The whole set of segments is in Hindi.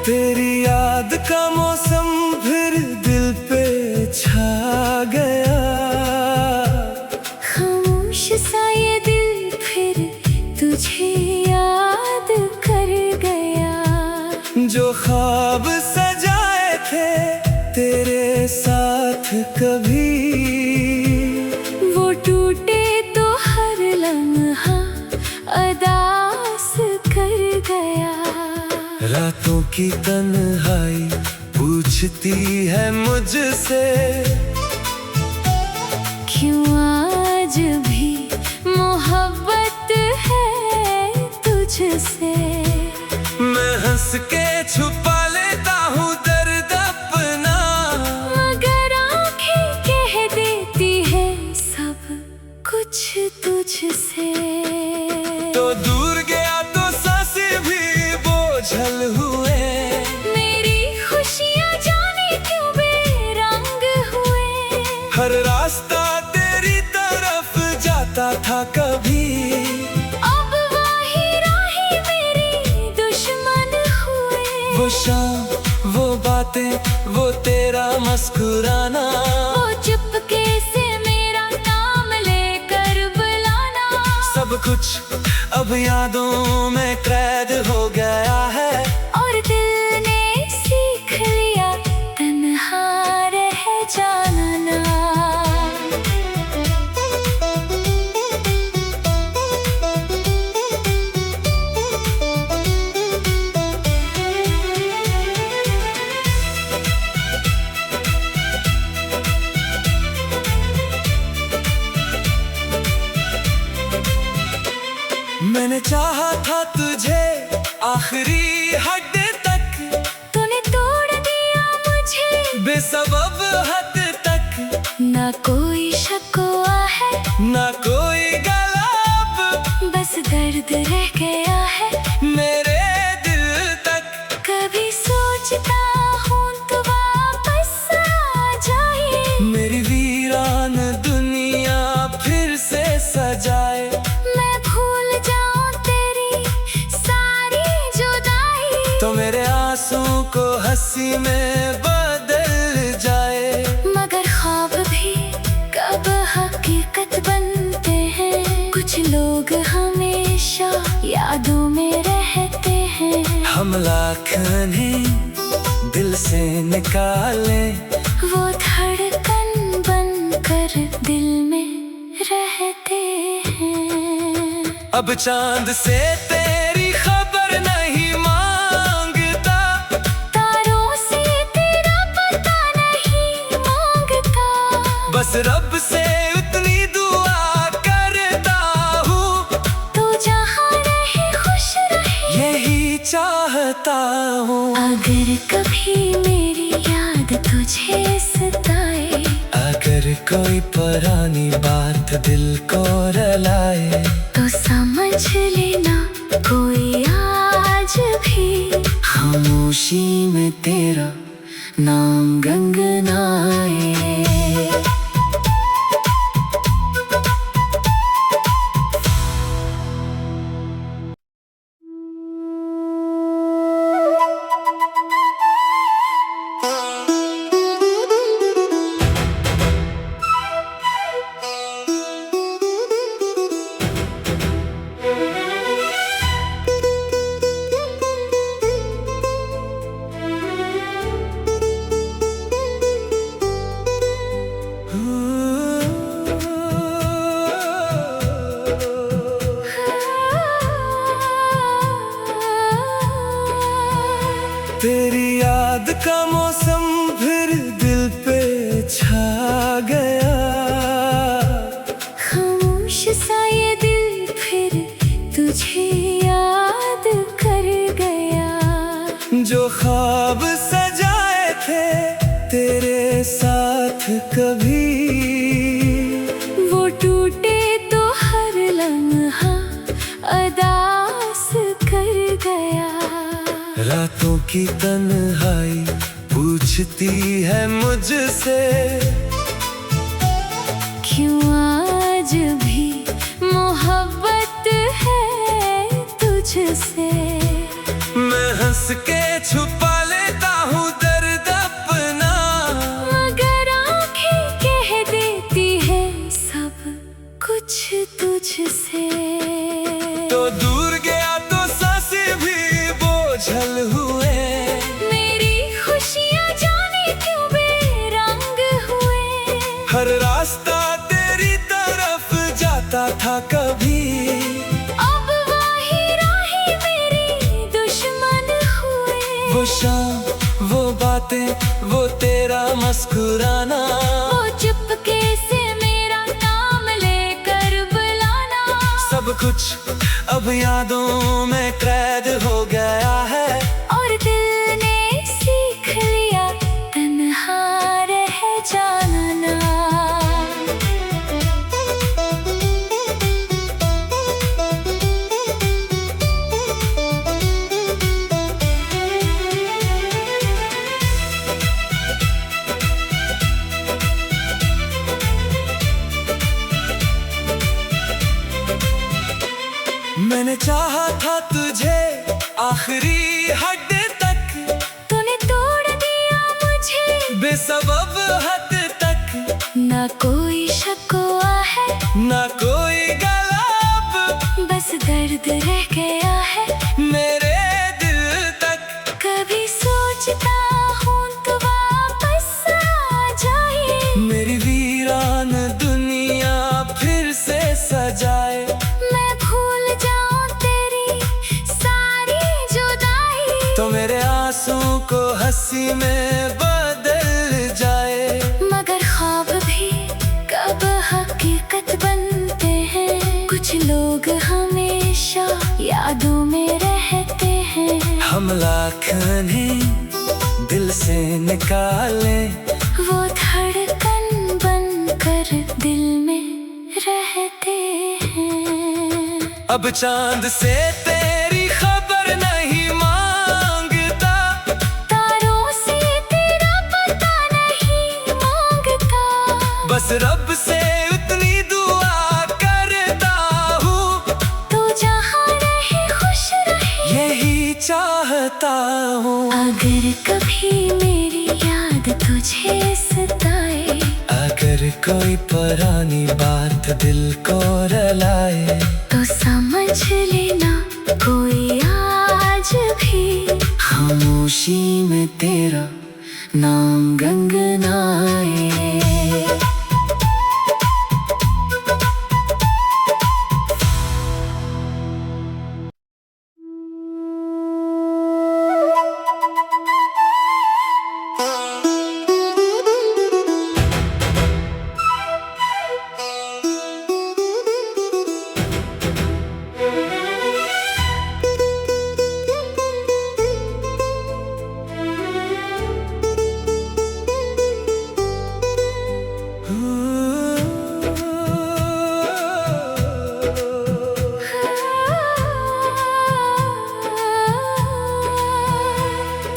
तेरी याद का मौसम फिर दिल पे छा गया। खामोश सा ये दिल फिर तुझे याद कर गया। जो ख्वाब सजाए थे तेरे साथ कभी, वो टूटे तो हर लम्हा अदास कर गया। रातों की तन्हाई पूछती है मुझसे, क्यों आज भी मोहब्बत है तुझसे। मैं हंस के छुपा लेता हूँ दर्द अपना, मगर आँखें कह देती है सब कुछ तुझसे। तो दूर गया तो सांसें भी बोझल हुए, मेरी खुशियाँ जाने क्यों बेरंग हुए। हर रास्ता तेरी तरफ जाता था कभी, अब वही राही मेरी दुश्मन हुए। वो शाम वो बातें वो तेरा मुस्कुराना, वो चुपके से मेरा नाम लेकर बुलाना। सब कुछ अब यादों में कैद हो गया है। और दिल ने सीख लिया तन्हा रह जाना। मैंने चाहा था तुझे आखिरी हद तक, तूने तोड़ दिया मुझे बेसबब हद तक। ना कोई शकवा है ना कोई गलब, बस दर्द रह गया है मेरे दिल तक। कभी सोचता हूँ तो वापस आ जाए, मेरी वीरान दुनिया फिर से सजाए। मैं भूल जाऊँ तेरी सारी जुदाई, तो मेरे आंसू को हंसी में बदल जाए। मगर ख्वाब भी कब हकीकत बनते हैं। कुछ लोग हमेशा यादों में रहते हैं। हम लाखने दिल से निकाले, वो धड़कन बनकर दिल में रहते हैं। अब चांद से तेरी खबर नहीं मांगता, तारों से तेरा पता नहीं मांगता। बस रब से उतनी दुआ करता हूँ, तू जहाँ रहे खुश रहे यही चाहता हूँ। अगर कभी मेरी याद तुझे सताए, अगर कोई पुरानी बात दिल को रुलाए, तो समझ लेना कोई आज भी खामोशी में तेरा नाम गंगनाए। तेरी याद का मौसम फिर दिल पे छा गया। खामोश सा ये दिल फिर तुझे याद कर गया। जो ख्वाब सजाए थे तेरे साथ कभी, वो टूटे तो हर लम्हा अदास कर गया। रातों की तन्हाई पूछती है मुझसे, क्यों आज भी मोहब्बत है तुझसे। मैं हंस के छुपा वो शाम वो बातें वो तेरा मुस्कुराना, वो चुपके से मेरा नाम लेकर बुलाना। सब कुछ अब यादों में कैद हो गया है, और दिल ने सीख लिया तन्हा रह जाना। मैंने चाहा था तुझे आखिरी हद तक, तूने तोड़ दिया मुझे बेसबब हद तक। ना कोई शिकवा है ना कोई गलब, बस दर्द रह गया है मेरे दिल तक। कभी सोचता हूँ तो वापस आ जाए, मेरी वीरान दुनिया फिर से सजाए। मैं भूल जाऊँ तेरी सारी जुदाई, तो मेरे आंसू को हंसी में बदल जाए। मगर ख्वाब भी कब हकीकत बनते हैं, कुछ लोग हमेशा यादों में रहते हैं। हम लाखने दिल से निकाले, वो धड़कन बनकर दिल में रहते हैं। अब चांद से तेरी खबर नहीं मांगता, तारों से तेरा पता नहीं मांगता, बस रब से उतनी दुआ करता हूँ, तू जहाँ रहे खुश रहे यही चाहता हूँ। अगर कभी मेरी याद तुझे सताए, अगर कोई पुरानी बात दिल को रुलाए, तो समझ लेना कोई आज भी खामोशी में तेरा नाम गंगनाए।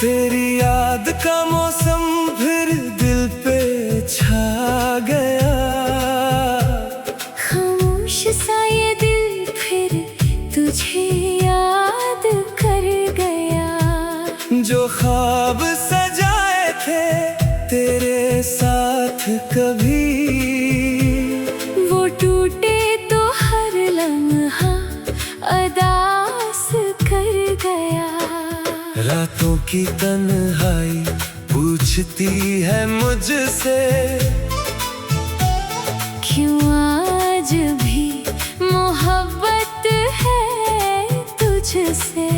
तेरी याद का मौसम फिर दिल पे छा गया, खामोश सा ये दिल फिर तुझे याद कर गया। जो ख्वाब सजाए थे तेरे साथ कभी, वो टूटे तो हर लम्हा अदास कर गया। रातों की तन्हाई पूछती है मुझसे, क्यों आज भी मोहब्बत है तुझसे।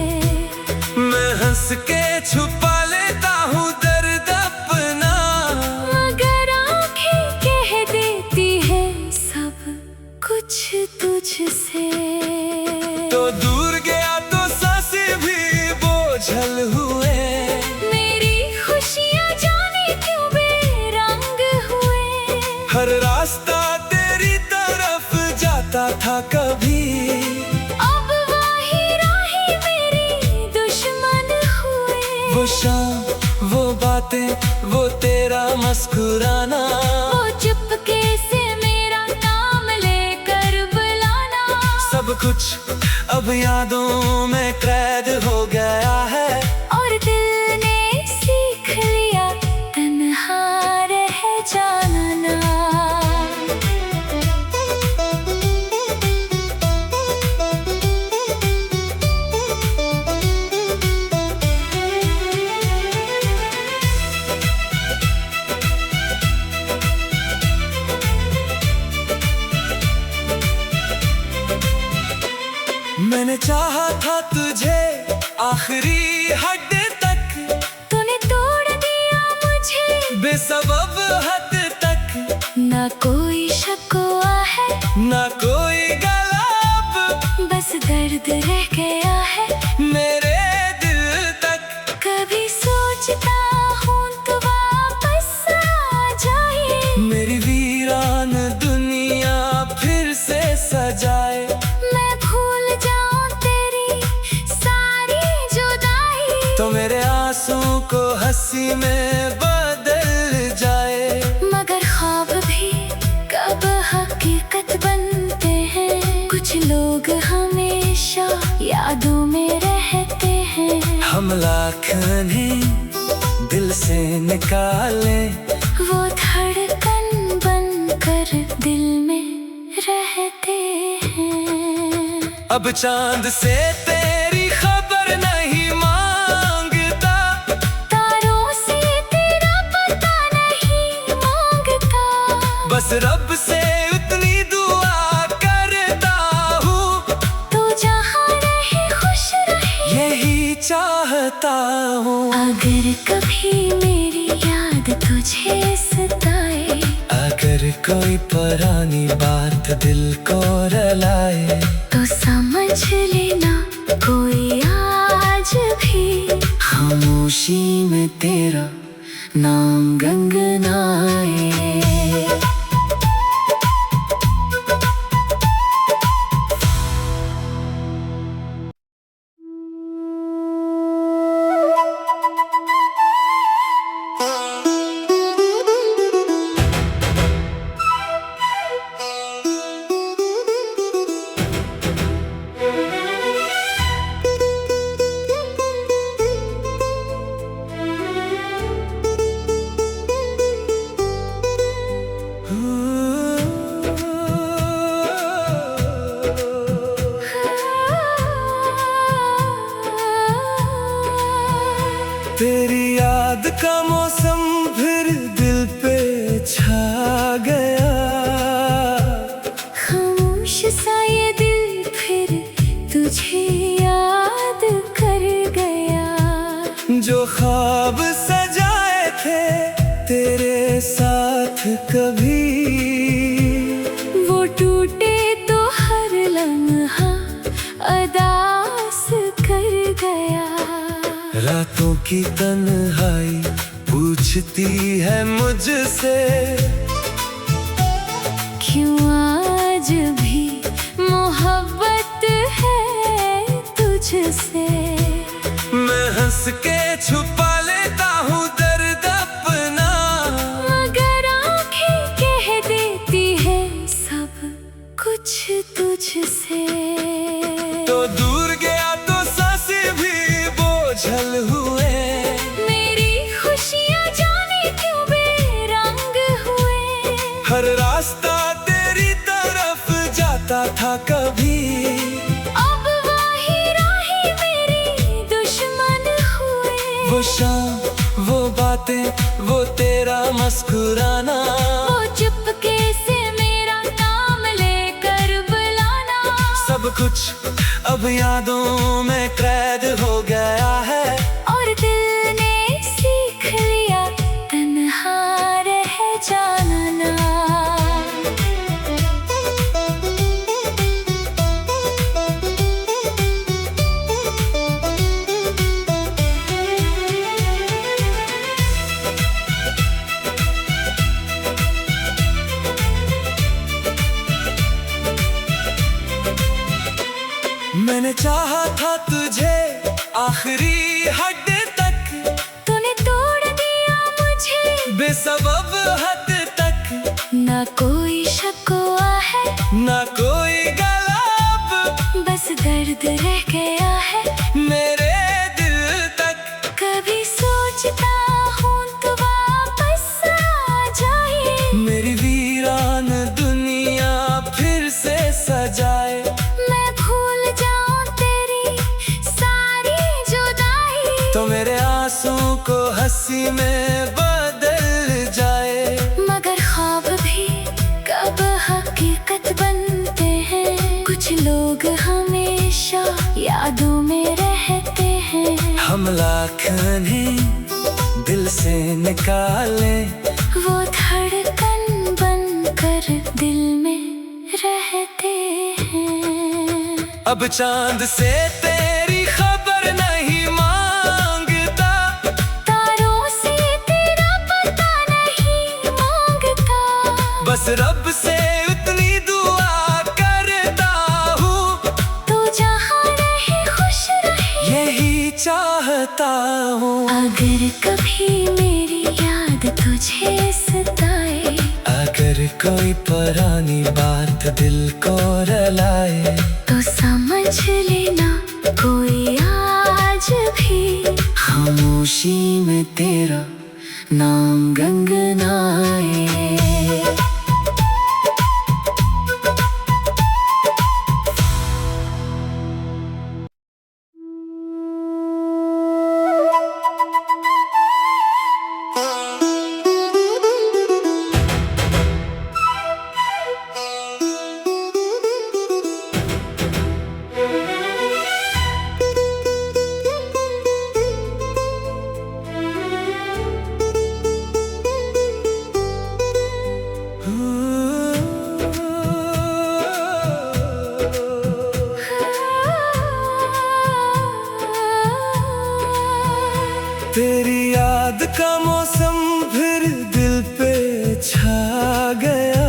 मैं हंस के छुपा लेता हूँ दर्द अपना, मगर आँखें कह देती है सब कुछ तुझसे। तो दूर गया तो सांसें भी बोझल हुए, मेरी खुशियाँ जाने क्यों बेरंग हुए। हर रास्ता तेरी तरफ जाता था कभी, अब वही राहें मेरी दुश्मन हुए। वो शाम वो बातें वो तेरा मुस्कुराना, वो चुपके से मेरा नाम लेकर बुलाना। सब कुछ अब यादों में कैद हो गया है, और दिल ने सीख लिया तन्हा रह जाना। मैंने चाहा था तुझे गया है मेरे दिल तक। कभी सोचता हूँ तो वापस आ जाए, मेरी वीरान दुनिया फिर से सजाए। मैं भूल जाऊँ तेरी सारी जुदाई, तो मेरे आंसू को हंसी में बदल जाए। मगर ख्वाब भी कब हकीकत बनते हैं, कुछ लोग हमेशा यादों में रहते हैं। हम लाखने दिल से निकाले, वो धड़कन बनकर दिल में रहते हैं। अब चांद से तेरी खबर नहीं मांगता, तारों से तेरा पता नहीं मांगता, बस रब से उतनी दुआ करता हूँ, तू जहाँ रहे खुश रहे यही चाहता हूँ। अगर कभी मेरी याद तुझे सताए, अगर कोई पुरानी बात दिल को रुलाए, तो समझ लेना कोई आज भी खामोशी में तेरा नाम गंगनाए। तेरी याद का मौसम फिर दिल पे छा गया, खामोश सा ये दिल फिर तुझे याद कर गया। जो ख्वाब सजाए थे तेरे साथ कभी, वो टूटे तो हर लम्हा अदास कर गया। रातों की तन्हाई पूछती है मुझसे, क्यों आज भी मोहब्बत है तुझसे। मैं हंस के छुपा लेता हूँ दर्द अपना, मगर आंखें कह देती है सब कुछ तुझसे। तो दूर गया तो सांसें भी बोझल हुए, मेरी खुशियाँ जाने क्यों बेरंग हुए। हर रास्ता तेरी तरफ जाता था कभी, अब वही राही मेरी दुश्मन हुए। वो शाम वो बातें वो तेरा मुस्कुराना, वो चुपके से मेरा नाम लेकर बुलाना, सब कुछ अब यादों में कैद हो गया है। और दिल ने सीख लिया तन्हा रह जाना। मैंने चाहा था तुझे आखिरी हद तक, तूने तोड़ दिया मुझे बेसबब हद तक। ना कोई शकवा है ना कोई गलब, बस दर्द रह गया है मेरे दिल तक। कभी सोचता हूँ तो वापस आ जाए, मेरी वीरान दुनिया फिर से सजाए। मैं भूल जाऊँ तेरी सारी जुदाई, तो मेरे आंसू को हंसी में बदल जाए। मगर ख्वाब भी कब हकीकत बनते हैं, कुछ लोग हमेशा यादों में रहते हैं। हम लाखने दिल से निकाले, वो धड़कन बनकर दिल में रहते हैं। अब चांद से तेरी खबर नहीं मांगता, तारों से तेरा पता नहीं मांगता, बस रब से उतनी दुआ करता हूँ, तू जहाँ रहे खुश रहे यही चाहता हूँ। अगर कभी मेरी याद तुझे सताए, अगर कोई पुरानी बात दिल को रुलाए, तो समझ लेना कोई आज भी खामोशी में तेरा नाम गंगनाए। तेरी याद का मौसम फिर दिल पे छा गया,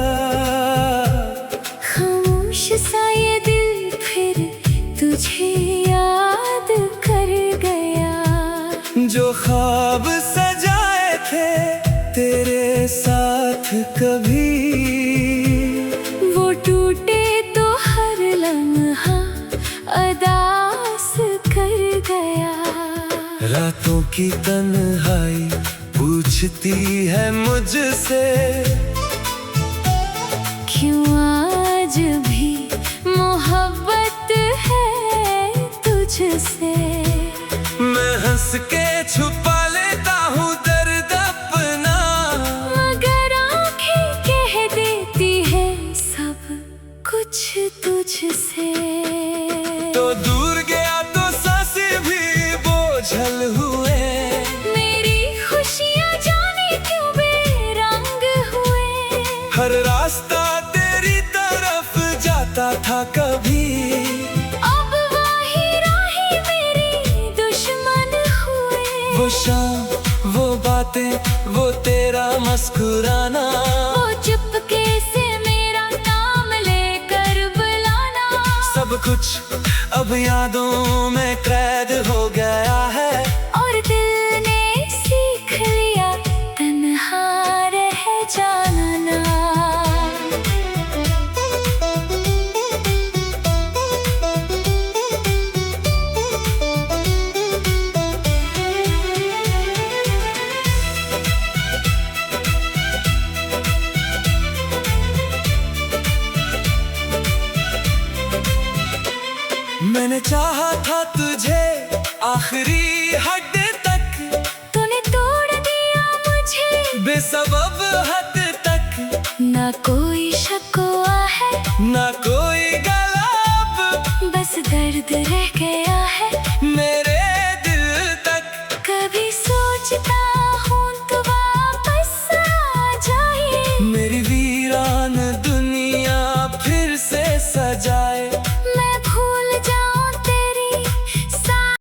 खामोश सा ये दिल फिर तुझे याद कर गया। जो ख्वाब सजाए थे तेरे साथ कभी, वो टूटे तो हर लम्हा अदास कर गया। रातों की तन्हाई पूछती है मुझसे, क्यों आज भी मोहब्बत है तुझसे। मैं हंस के छुपा लेता हूँ दर्द अपना, मगर आंखें कह देती है सब कुछ तुझसे। तो दूर गया तो सांसें भी बोझल हुए, मेरी खुशियाँ जाने क्यों बेरंग हुए। हर रास्ता तेरी तरफ जाता था कभी, अब वही राहें मेरी दुश्मन हुए। वो शाम वो बातें वो तेरा मुस्कुराना, वो चुपके से मेरा नाम लेकर बुलाना, सब कुछ अब यादों में कैद हो